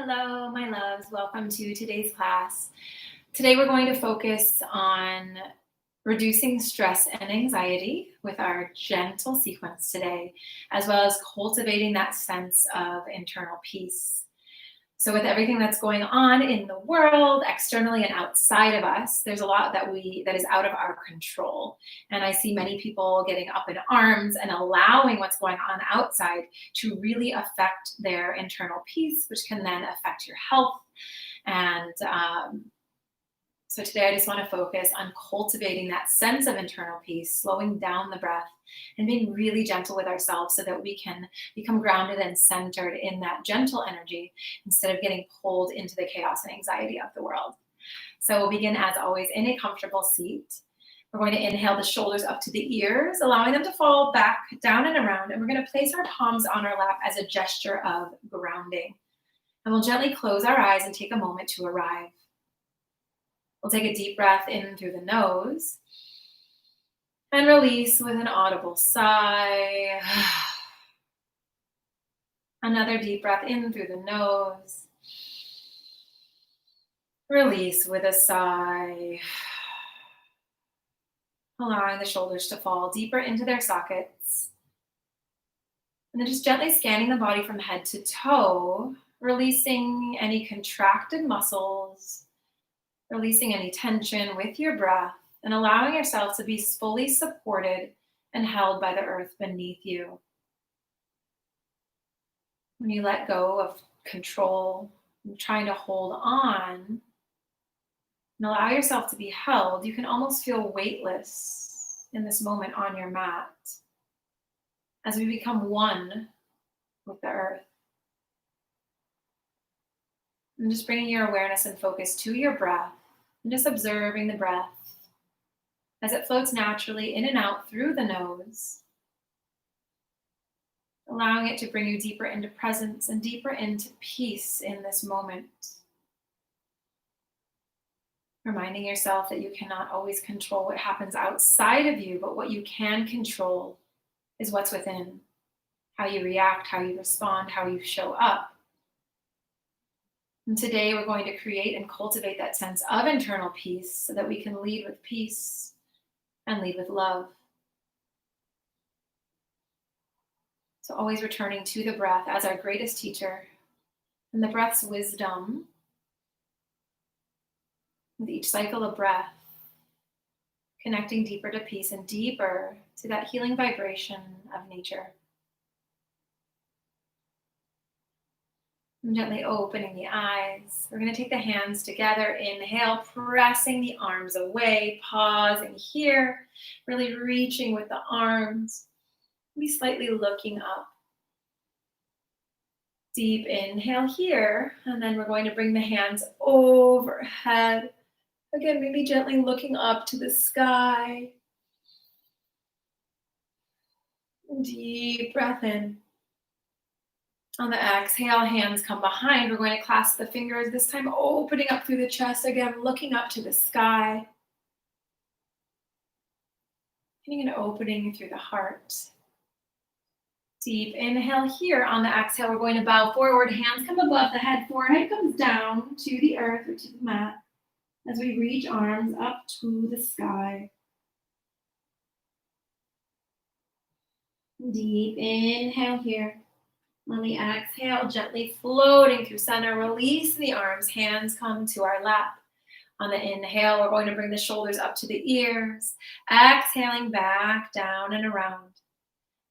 Hello, my loves. Welcome to today's class. Today, we're going to focus on reducing stress and anxiety with our gentle sequence today, as well as cultivating that sense of internal peace. So, with everything that's going on in the world, externally and outside of us, there's a lot that is out of our control. And I see many people getting up in arms and allowing what's going on outside to really affect their internal peace, which can then affect your health. And so today I just want to focus on cultivating that sense of internal peace, slowing down the breath, and being really gentle with ourselves so that we can become grounded and centered in that gentle energy instead of getting pulled into the chaos and anxiety of the world. So we'll begin, as always, in a comfortable seat. We're going to inhale the shoulders up to the ears, allowing them to fall back, down, and around. And we're going to place our palms on our lap as a gesture of grounding. And we'll gently close our eyes and take a moment to arrive. We'll take a deep breath in through the nose and release with an audible sigh. Another deep breath in through the nose. Release with a sigh. Allowing the shoulders to fall deeper into their sockets. And then just gently scanning the body from head to toe, releasing any contracted muscles, releasing any tension with your breath, and allowing yourself to be fully supported and held by the earth beneath you. When you let go of control and trying to hold on and allow yourself to be held, you can almost feel weightless in this moment on your mat as we become one with the earth. And just bringing your awareness and focus to your breath and just observing the breath as it floats naturally in and out through the nose, allowing it to bring you deeper into presence and deeper into peace in this moment. Reminding yourself that you cannot always control what happens outside of you, but what you can control is what's within, how you react, how you respond, how you show up. And today we're going to create and cultivate that sense of internal peace so that we can lead with peace and lead with love. So always returning to the breath as our greatest teacher and the breath's wisdom with each cycle of breath, connecting deeper to peace and deeper to that healing vibration of nature. And gently opening the eyes. We're going to take the hands together. Inhale, pressing the arms away. Pausing here. Really reaching with the arms. Maybe slightly looking up. Deep inhale here. And then we're going to bring the hands overhead. Again, maybe gently looking up to the sky. Deep breath in. On the exhale, hands come behind. We're going to clasp the fingers, this time opening up through the chest, again, looking up to the sky. Getting an opening through the heart. Deep inhale here. On the exhale, we're going to bow forward. Hands come above the head. Forehead comes down to the earth or to the mat as we reach arms up to the sky. Deep inhale here. On the exhale, gently floating through center, release the arms, hands come to our lap. On the inhale, we're going to bring the shoulders up to the ears. Exhaling back, down, and around.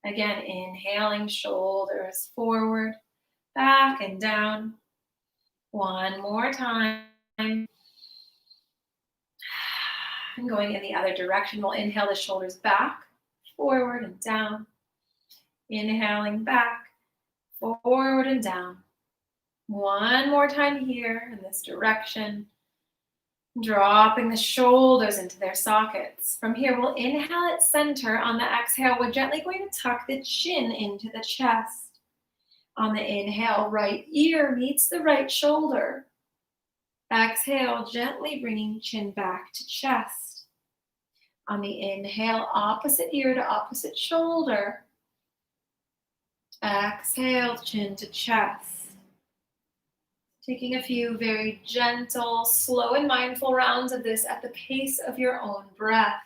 Again, inhaling, shoulders forward, back, and down. One more time. And going in the other direction, we'll inhale the shoulders back, forward, and down. Inhaling back, forward and down. One more time here in this direction. Dropping the shoulders into their sockets. From here, we'll inhale at center. On the exhale, we're gently going to tuck the chin into the chest. On the inhale, right ear meets the right shoulder. Exhale, gently bringing chin back to chest. On the inhale, opposite ear to opposite shoulder. Exhale, chin to chest. Taking a few very gentle, slow, and mindful rounds of this at the pace of your own breath.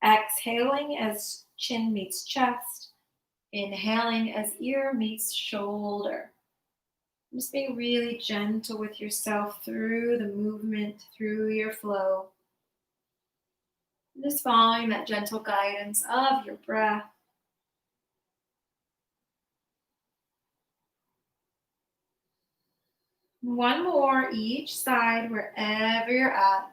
Exhaling as chin meets chest. Inhaling as ear meets shoulder. Just being really gentle with yourself through the movement, through your flow. Just following that gentle guidance of your breath. One more each side, wherever you're at.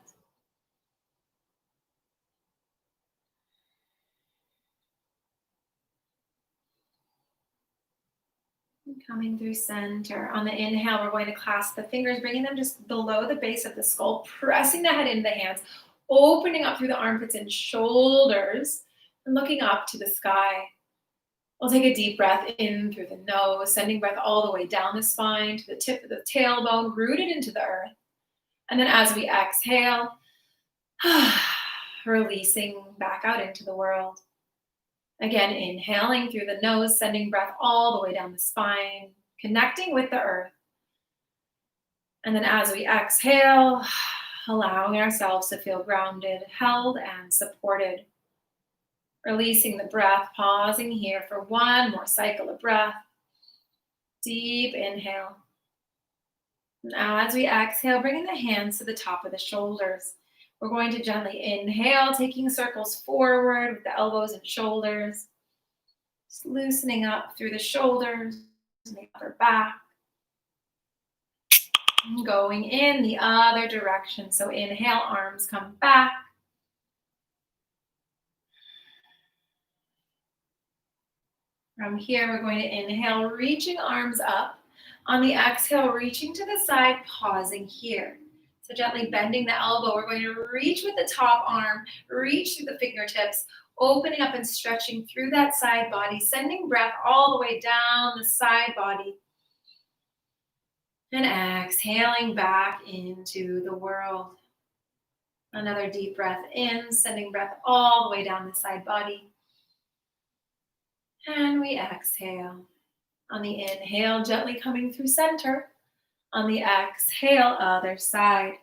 Coming through center. On the inhale, we're going to clasp the fingers, bringing them just below the base of the skull, pressing the head into the hands, opening up through the armpits and shoulders, and looking up to the sky. We'll take a deep breath in through the nose, sending breath all the way down the spine to the tip of the tailbone, rooted into the earth. And then as we exhale, releasing back out into the world. Again, inhaling through the nose, sending breath all the way down the spine, connecting with the earth. And then as we exhale, allowing ourselves to feel grounded, held, and supported. Releasing the breath, pausing here for one more cycle of breath. Deep inhale. And as we exhale, bringing the hands to the top of the shoulders. We're going to gently inhale, taking circles forward with the elbows and shoulders. Just loosening up through the shoulders and the upper back. And going in the other direction. So inhale, arms come back. From here, we're going to inhale, reaching arms up. On the exhale, reaching to the side, pausing here. So gently bending the elbow, we're going to reach with the top arm, reach through the fingertips, opening up and stretching through that side body, sending breath all the way down the side body. And exhaling back into the world. Another deep breath in, sending breath all the way down the side body. And we exhale. On the inhale, gently coming through center. On the exhale, other side.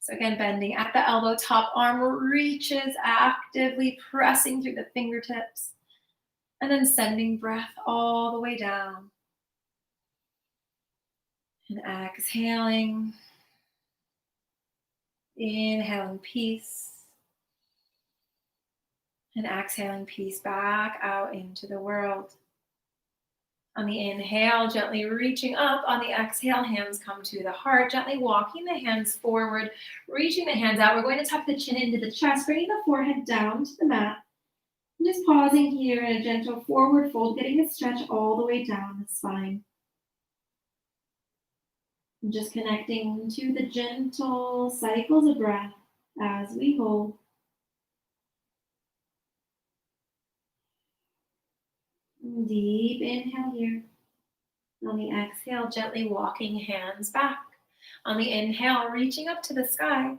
So again, bending at the elbow, top arm reaches, actively pressing through the fingertips. And then sending breath all the way down. And exhaling. Inhaling peace. And exhaling peace back out into the world. On the inhale, gently reaching up. On the exhale, hands come to the heart. Gently walking the hands forward, reaching the hands out. We're going to tuck the chin into the chest, bringing the forehead down to the mat. And just pausing here in a gentle forward fold, getting a stretch all the way down the spine. And just connecting to the gentle cycles of breath as we hold. Deep inhale here. On the exhale, gently walking hands back. On the inhale, reaching up to the sky.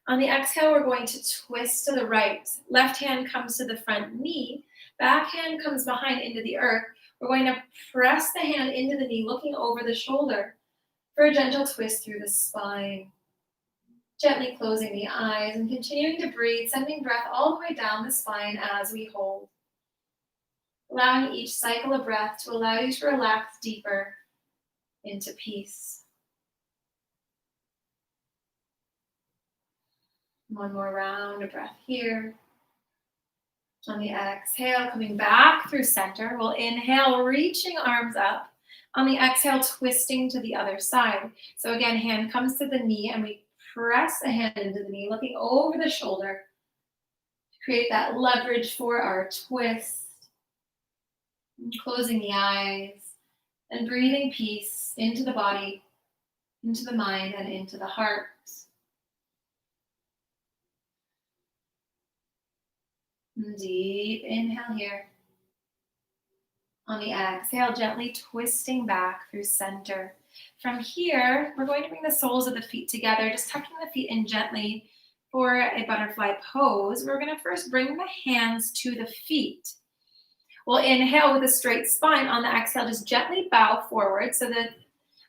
On the exhale, we're going to twist to the right. Left hand comes to the front knee. Back hand comes behind into the earth. We're going to press the hand into the knee, looking over the shoulder for a gentle twist through the spine. Gently closing the eyes and continuing to breathe, sending breath all the way down the spine as we hold. Allowing each cycle of breath to allow you to relax deeper into peace. One more round of breath here. On the exhale, coming back through center, we'll inhale, reaching arms up. On the exhale, twisting to the other side. So again, hand comes to the knee and we press the hand into the knee, looking over the shoulder to create that leverage for our twist. And closing the eyes and breathing peace into the body, into the mind, and into the heart. And deep inhale here. On the exhale, gently twisting back through center. From here, we're going to bring the soles of the feet together, just tucking the feet in gently for a butterfly pose. We're going to first bring the hands to the feet. We'll inhale with a straight spine. On the exhale, just gently bow forward so that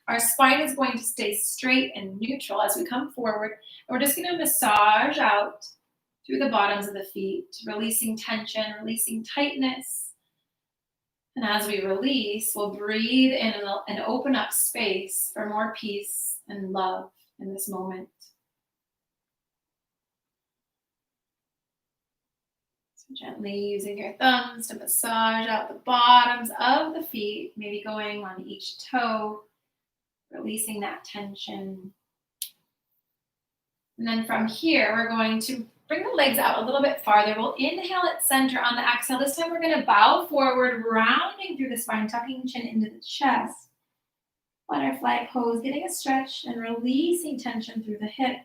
Our spine is going to stay straight and neutral as we come forward. And we're just going to massage out through the bottoms of the feet, releasing tension, releasing tightness. And as we release, we'll breathe in and open up space for more peace and love in this moment. So gently using your thumbs to massage out the bottoms of the feet, maybe going on each toe, releasing that tension. And then from here, we're going to bring the legs out a little bit farther. We'll inhale at center on the exhale. This time we're going to bow forward, rounding through the spine, tucking chin into the chest. Butterfly pose, getting a stretch and releasing tension through the hips.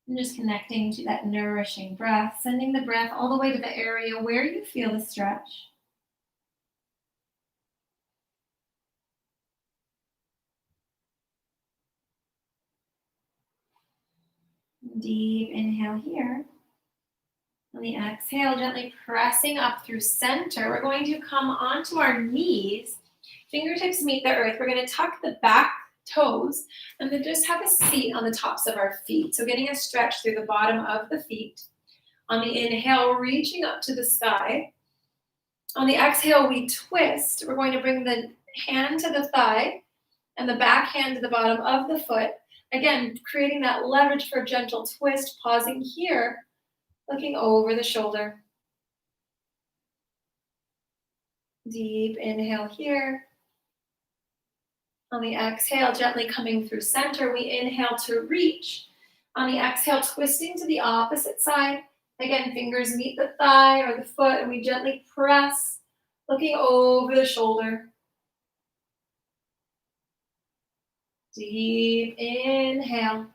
And just connecting to that nourishing breath, sending the breath all the way to the area where you feel the stretch. Deep inhale here. On the exhale, gently pressing up through center, we're going to come onto our knees. Fingertips meet the earth. We're going to tuck the back toes and then just have a seat on the tops of our feet. So getting a stretch through the bottom of the feet. On the inhale, reaching up to the sky. On the exhale, we twist. We're going to bring the hand to the thigh and the back hand to the bottom of the foot. Again, creating that leverage for a gentle twist, pausing here, looking over the shoulder. Deep inhale here. On the exhale, gently coming through center, we inhale to reach. On the exhale, twisting to the opposite side. Again, fingers meet the thigh or the foot, and we gently press, looking over the shoulder. Deep inhale.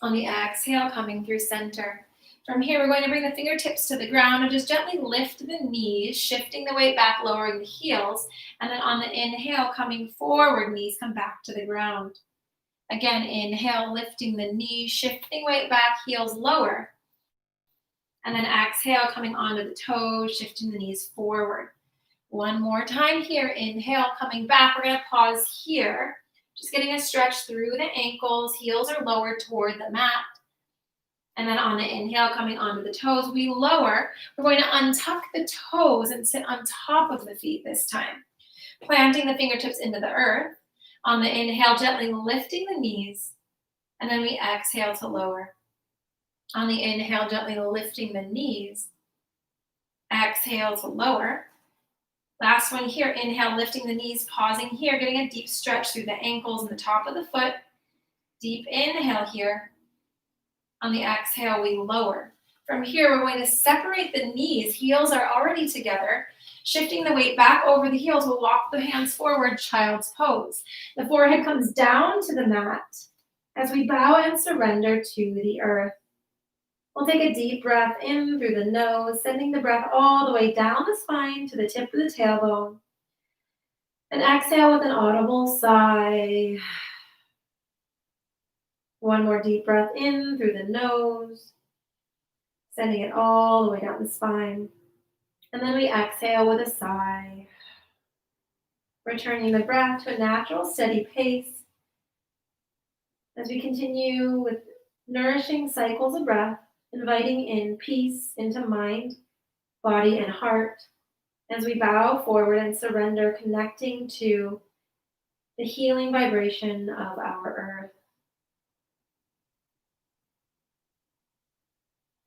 On the exhale, coming through center. From here, we're going to bring the fingertips to the ground and just gently lift the knees, shifting the weight back, lowering the heels. And then on the inhale, coming forward, knees come back to the ground. Again, inhale, lifting the knees, shifting weight back, heels lower. And then exhale, coming onto the toes, shifting the knees forward. One more time here. Inhale, coming back. We're going to pause here. Just getting a stretch through the ankles. Heels are lowered toward the mat. And then on the inhale, coming onto the toes, we lower. We're going to untuck the toes and sit on top of the feet this time. Planting the fingertips into the earth. On the inhale, gently lifting the knees. And then we exhale to lower. On the inhale, gently lifting the knees. Exhale to lower. Last one here, inhale, lifting the knees, pausing here, getting a deep stretch through the ankles and the top of the foot. Deep inhale here. On the exhale, we lower. From here, we're going to separate the knees. Heels are already together. Shifting the weight back over the heels, we'll walk the hands forward, child's pose. The forehead comes down to the mat as we bow and surrender to the earth. We'll take a deep breath in through the nose, sending the breath all the way down the spine to the tip of the tailbone. And exhale with an audible sigh. One more deep breath in through the nose, sending it all the way down the spine. And then we exhale with a sigh, returning the breath to a natural, steady pace as we continue with nourishing cycles of breath, inviting in peace into mind, body, and heart as we bow forward and surrender, connecting to the healing vibration of our earth.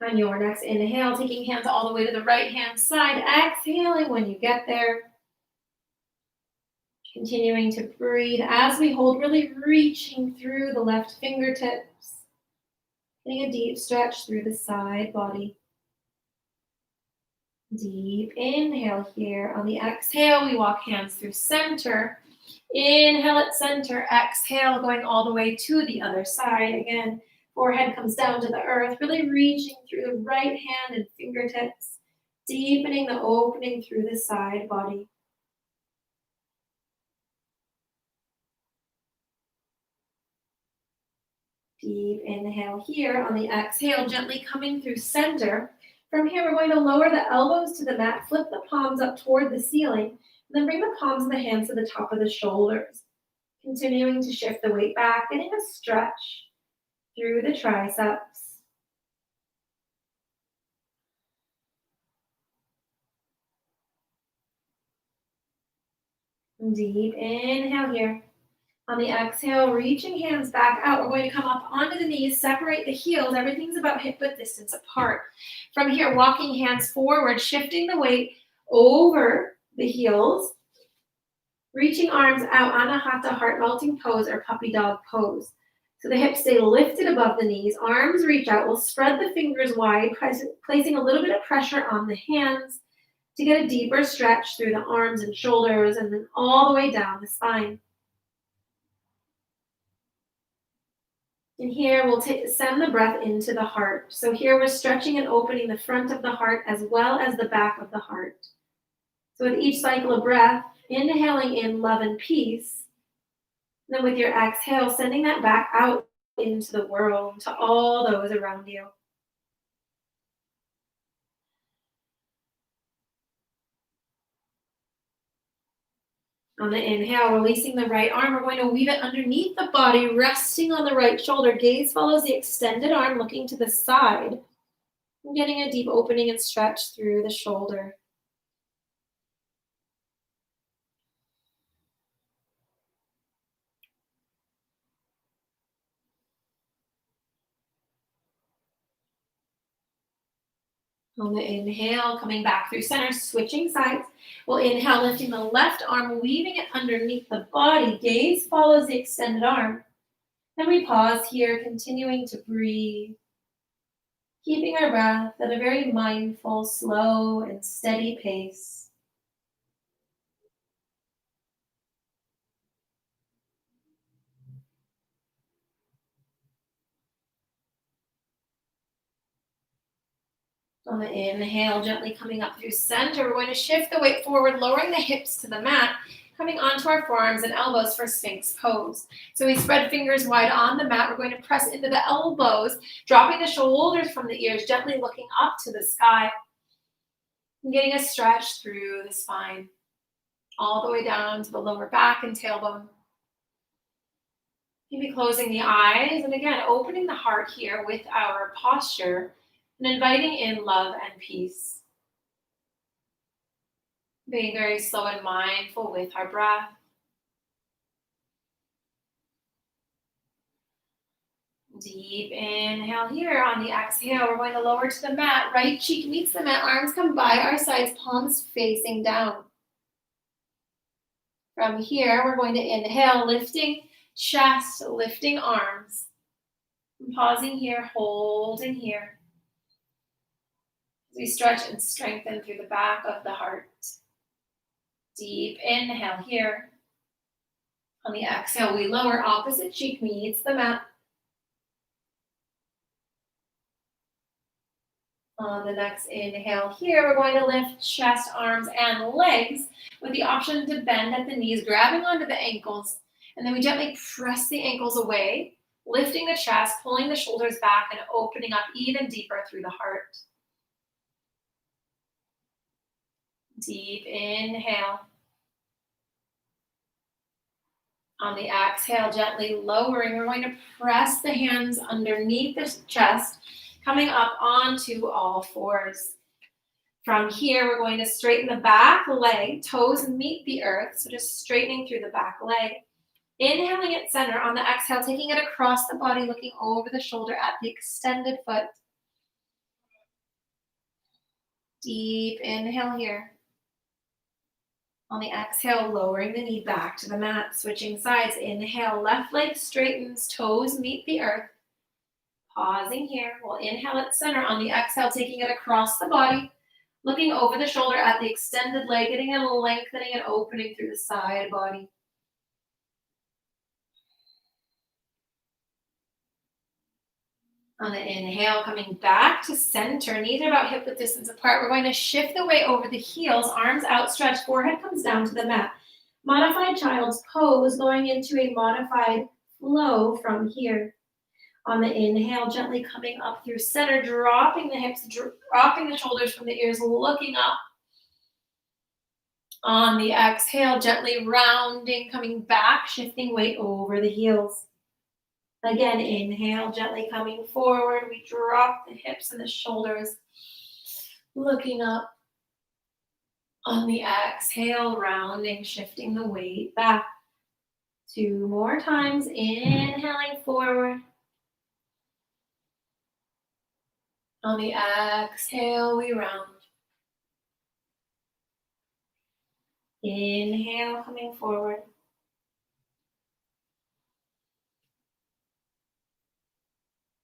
On your next inhale, taking hands all the way to the right hand side, exhaling when you get there. Continuing to breathe as we hold, really reaching through the left fingertips. Getting a deep stretch through the side body. Deep inhale here. On the exhale, we walk hands through center. Inhale at center, exhale, going all the way to the other side. Again, forehead comes down to the earth, really reaching through the right hand and fingertips, deepening the opening through the side body. Deep inhale here. On the exhale, gently coming through center. From here, we're going to lower the elbows to the mat, flip the palms up toward the ceiling, Then bring the palms of the hands to the top of the shoulders, continuing to shift the weight back, getting a stretch through the triceps. Deep inhale here. On the exhale, reaching hands back out, we're going to come up onto the knees, separate the heels. Everything's about hip width distance apart. From here, walking hands forward, shifting the weight over the heels, reaching arms out, anahata, heart melting pose or puppy dog pose. So the hips stay lifted above the knees, arms reach out. We'll spread the fingers wide, placing a little bit of pressure on the hands to get a deeper stretch through the arms and shoulders, and then all the way down the spine. And here we'll send the breath into the heart. So here we're stretching and opening the front of the heart as well as the back of the heart. So with each cycle of breath, inhaling in love and peace. Then with your exhale, sending that back out into the world, to all those around you. On the inhale, releasing the right arm, we're going to weave it underneath the body, resting on the right shoulder. Gaze follows the extended arm, looking to the side. And getting a deep opening and stretch through the shoulder. On the inhale, coming back through center, switching sides. We'll inhale, lifting the left arm, weaving it underneath the body. Gaze follows the extended arm. Then we pause here, continuing to breathe. Keeping our breath at a very mindful, slow, and steady pace. On the inhale, gently coming up through center, we're going to shift the weight forward, lowering the hips to the mat, coming onto our forearms and elbows for Sphinx pose. So we spread fingers wide on the mat. We're going to press into the elbows, dropping the shoulders from the ears, gently looking up to the sky, and getting a stretch through the spine, all the way down to the lower back and tailbone. Maybe closing the eyes, and again, opening the heart here with our posture, and inviting in love and peace. Being very slow and mindful with our breath. Deep inhale here. On the exhale, we're going to lower to the mat. Right cheek meets the mat. Arms come by our sides, palms facing down. From here, we're going to inhale, lifting chest, lifting arms. And pausing here, holding here. We stretch and strengthen through the back of the heart. Deep inhale here. On the exhale, we lower, opposite cheek meets the mat. On the next inhale here, we're going to lift chest, arms, and legs with the option to bend at the knees, grabbing onto the ankles. And then we gently press the ankles away, lifting the chest, pulling the shoulders back, and opening up even deeper through the heart. Deep inhale. On the exhale, gently lowering, we're going to press the hands underneath the chest, coming up onto all fours. From here, we're going to straighten the back leg, toes meet the earth, so just straightening through the back leg. Inhaling at center. On the exhale, taking it across the body, looking over the shoulder at the extended foot. Deep inhale here. On the exhale, lowering the knee back to the mat, switching sides. Inhale, left leg straightens, toes meet the earth. Pausing here. We'll inhale at center. On the exhale, taking it across the body, looking over the shoulder at the extended leg, getting a lengthening and opening through the side body. On the inhale, coming back to center, knees are about hip width distance apart. We're going to shift the weight over the heels, arms outstretched, forehead comes down to the mat. Modified child's pose, going into a modified flow from here. On the inhale, gently coming up through center, dropping the hips, dropping the shoulders from the ears, looking up. On the exhale, gently rounding, coming back, shifting weight over the heels. Again, inhale, gently coming forward. We drop the hips and the shoulders, looking up. On the exhale, rounding, shifting the weight back. 2 more times, inhaling forward. On the exhale, we round. Inhale, coming forward.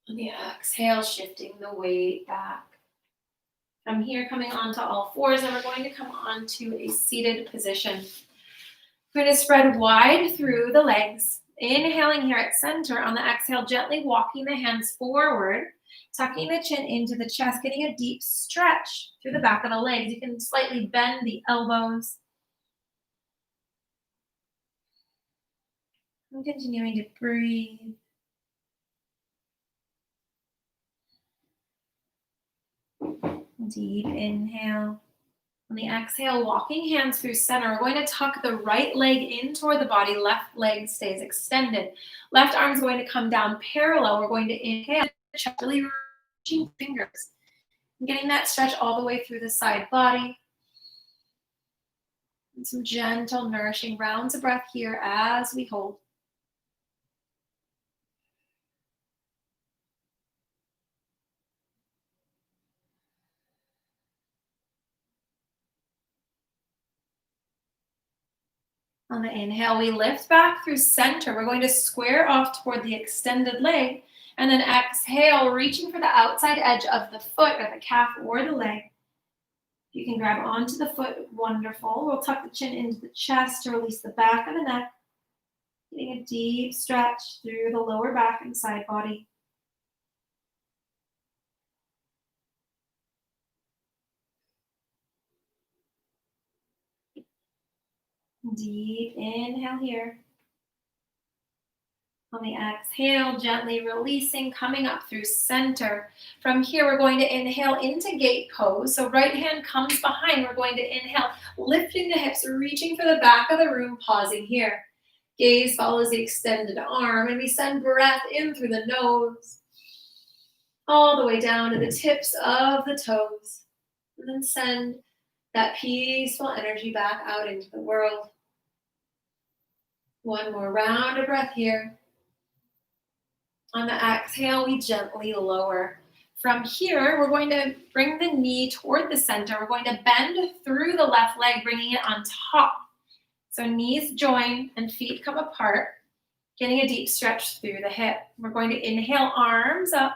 On the exhale, shifting the weight back. From here, coming onto all fours, and we're going to come onto a seated position. We're going to spread wide through the legs. Inhaling here at center. On the exhale, gently walking the hands forward, tucking the chin into the chest, getting a deep stretch through the back of the legs. You can slightly bend the elbows. I'm continuing to breathe. Deep inhale. On the exhale, walking hands through center. We're going to tuck the right leg in toward the body. Left leg stays extended. Left arm is going to come down parallel. We're going to inhale, really reaching fingers. And getting that stretch all the way through the side body. And some gentle, nourishing rounds of breath here as we hold. On the inhale, we lift back through center. We're going to square off toward the extended leg. And then exhale, reaching for the outside edge of the foot or the calf or the leg. You can grab onto the foot, wonderful. We'll tuck the chin into the chest to release the back of the neck. Getting a deep stretch through the lower back and side body. Deep inhale here. On the exhale, gently releasing, coming up through center. From here, we're going to inhale into gate pose. So right hand comes behind. We're going to inhale, lifting the hips, reaching for the back of the room, pausing here. Gaze follows the extended arm, and we send breath in through the nose, all the way down to the tips of the toes. And then send that peaceful energy back out into the world. One more round of breath here. On the exhale, we gently lower. From here, we're going to bring the knee toward the center. We're going to bend through the left leg, bringing it on top. So knees join and feet come apart, getting a deep stretch through the hip. We're going to inhale, arms up.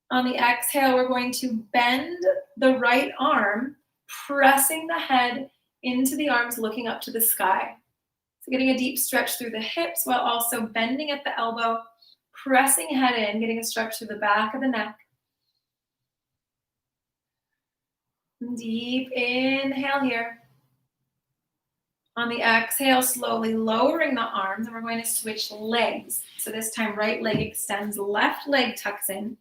On the exhale, we're going to bend the right arm, pressing the head into the arms, looking up to the sky. So getting a deep stretch through the hips while also bending at the elbow, pressing head in, getting a stretch through the back of the neck. Deep inhale here. On the exhale, slowly lowering the arms, and we're going to switch legs. So this time, right leg extends, left leg tucks in.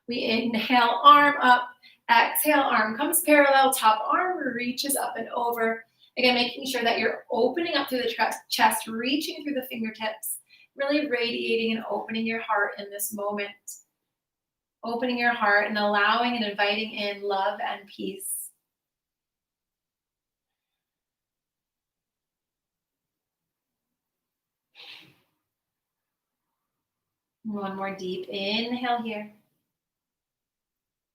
We inhale, arm up. Exhale, arm comes parallel, top arm reaches up and over. Again, making sure that you're opening up through the chest, reaching through the fingertips, really radiating and opening your heart in this moment. Opening your heart and allowing and inviting in love and peace. One more deep inhale here.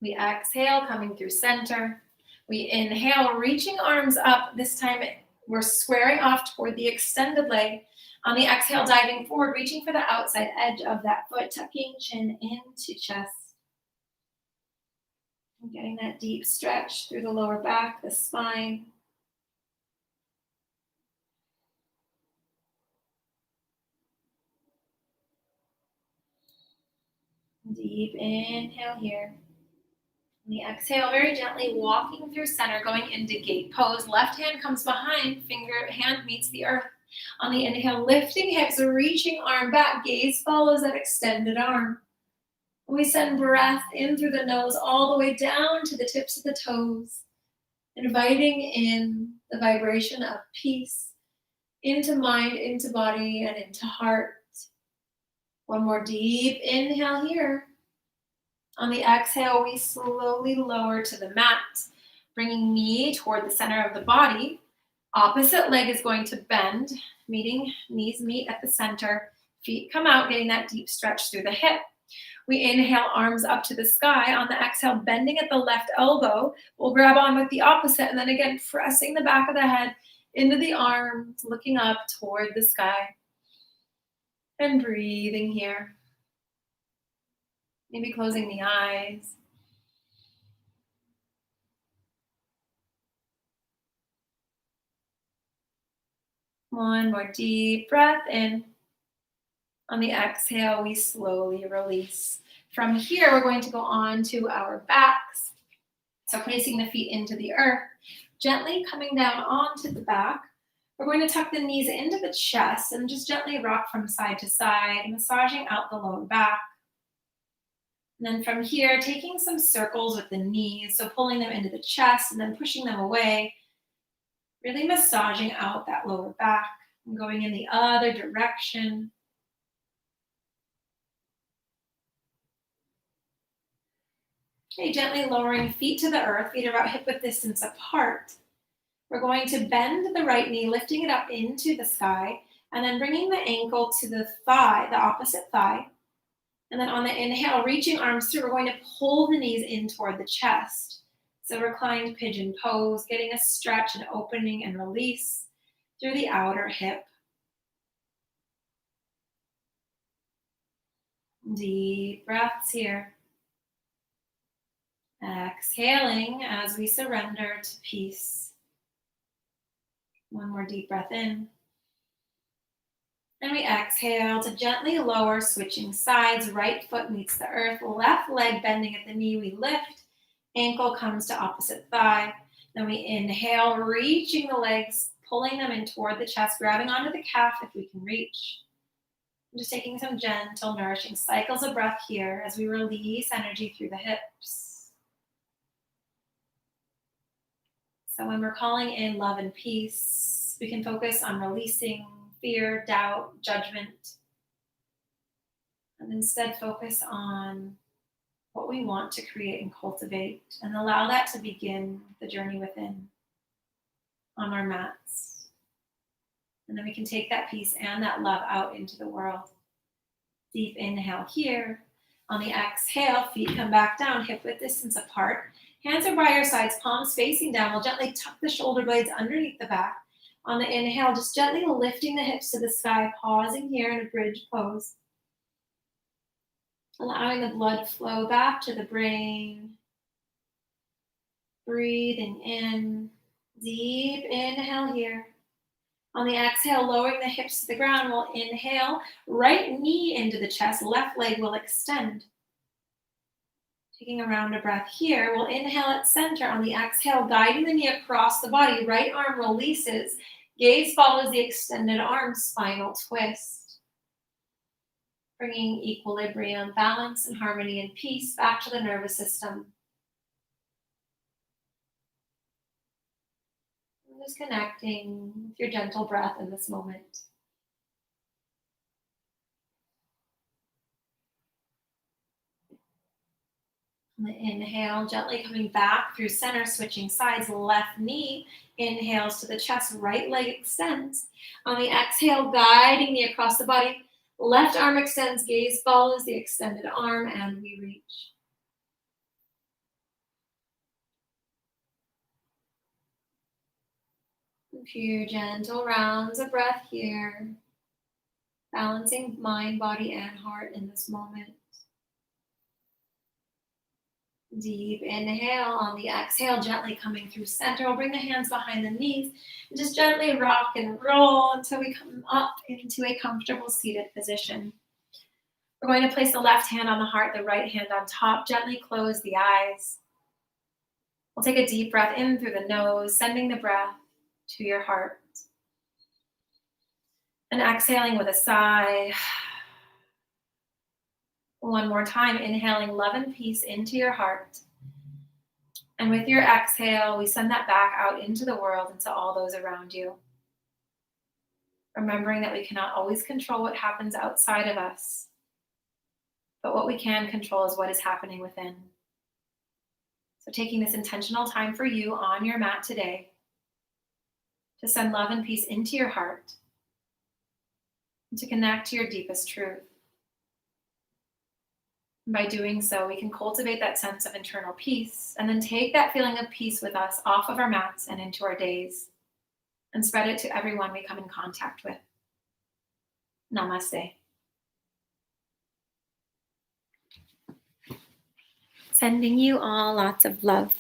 We exhale, coming through center. We inhale, reaching arms up. This time we're squaring off toward the extended leg. On the exhale, diving forward, reaching for the outside edge of that foot, tucking chin into chest. And getting that deep stretch through the lower back, the spine. Deep inhale here. On the exhale, very gently walking through center, going into gate pose. Left hand comes behind, hand meets the earth. On the inhale, lifting hips, reaching arm back, gaze follows that extended arm. We send breath in through the nose all the way down to the tips of the toes, inviting in the vibration of peace into mind, into body, and into heart. One more deep inhale here. On the exhale, we slowly lower to the mat, bringing knee toward the center of the body. Opposite leg is going to bend, knees meet at the center, feet come out, getting that deep stretch through the hip. We inhale, arms up to the sky. On the exhale, bending at the left elbow. We'll grab on with the opposite, and then again, pressing the back of the head into the arms, looking up toward the sky. And breathing here. Maybe closing the eyes. One more deep breath in. On the exhale, we slowly release. From here, we're going to go on to our backs. So placing the feet into the earth, gently coming down onto the back. We're going to tuck the knees into the chest and just gently rock from side to side, massaging out the lower back. And then from here, taking some circles with the knees, so pulling them into the chest and then pushing them away, really massaging out that lower back and going in the other direction. Okay, gently lowering feet to the earth, feet are about hip width distance apart. We're going to bend the right knee, lifting it up into the sky, and then bringing the ankle to the thigh, the opposite thigh. And then on the inhale, reaching arms through, we're going to pull the knees in toward the chest. So reclined pigeon pose, getting a stretch and opening and release through the outer hip. Deep breaths here. Exhaling as we surrender to peace. One more deep breath in. And we exhale to gently lower, switching sides. Right foot meets the earth, left leg bending at the knee, we lift. Ankle comes to opposite thigh. Then we inhale, reaching the legs, pulling them in toward the chest, grabbing onto the calf if we can reach. And just taking some gentle, nourishing cycles of breath here as we release energy through the hips. So when we're calling in love and peace, we can focus on releasing fear, doubt, judgment, and instead focus on what we want to create and cultivate, and allow that to begin the journey within on our mats. And then we can take that peace and that love out into the world. Deep inhale here. On the exhale, feet come back down, hip width distance apart. Hands are by your sides, palms facing down. We'll gently tuck the shoulder blades underneath the back. On the inhale, just gently lifting the hips to the sky, pausing here in a bridge pose. Allowing the blood flow back to the brain. Breathing in. Deep inhale here. On the exhale, lowering the hips to the ground, we'll inhale, right knee into the chest, left leg will extend. Taking a round of breath here, we'll inhale at center. On the exhale, guiding the knee across the body, right arm releases, gaze follows the extended arm, spinal twist. Bringing equilibrium, balance, and harmony and peace back to the nervous system. And just connecting with your gentle breath in this moment. On the inhale, gently coming back through center, switching sides, left knee inhales to the chest, right leg extends. On the exhale, guiding knee across the body, left arm extends, gaze follows the extended arm, and we reach. A few gentle rounds of breath here, balancing mind, body, and heart in this moment. Deep inhale. On the exhale, gently coming through center. We'll bring the hands behind the knees and just gently rock and roll until we come up into a comfortable seated position. We're going to place the left hand on the heart, the right hand on top. Gently close the eyes. We'll take a deep breath in through the nose, sending the breath to your heart. And exhaling with a sigh. One more time, inhaling love and peace into your heart. And with your exhale, we send that back out into the world and to all those around you. Remembering that we cannot always control what happens outside of us, but what we can control is what is happening within. So taking this intentional time for you on your mat today to send love and peace into your heart and to connect to your deepest truth. And by doing so, we can cultivate that sense of internal peace and then take that feeling of peace with us off of our mats and into our days and spread it to everyone we come in contact with. Namaste. Sending you all lots of love.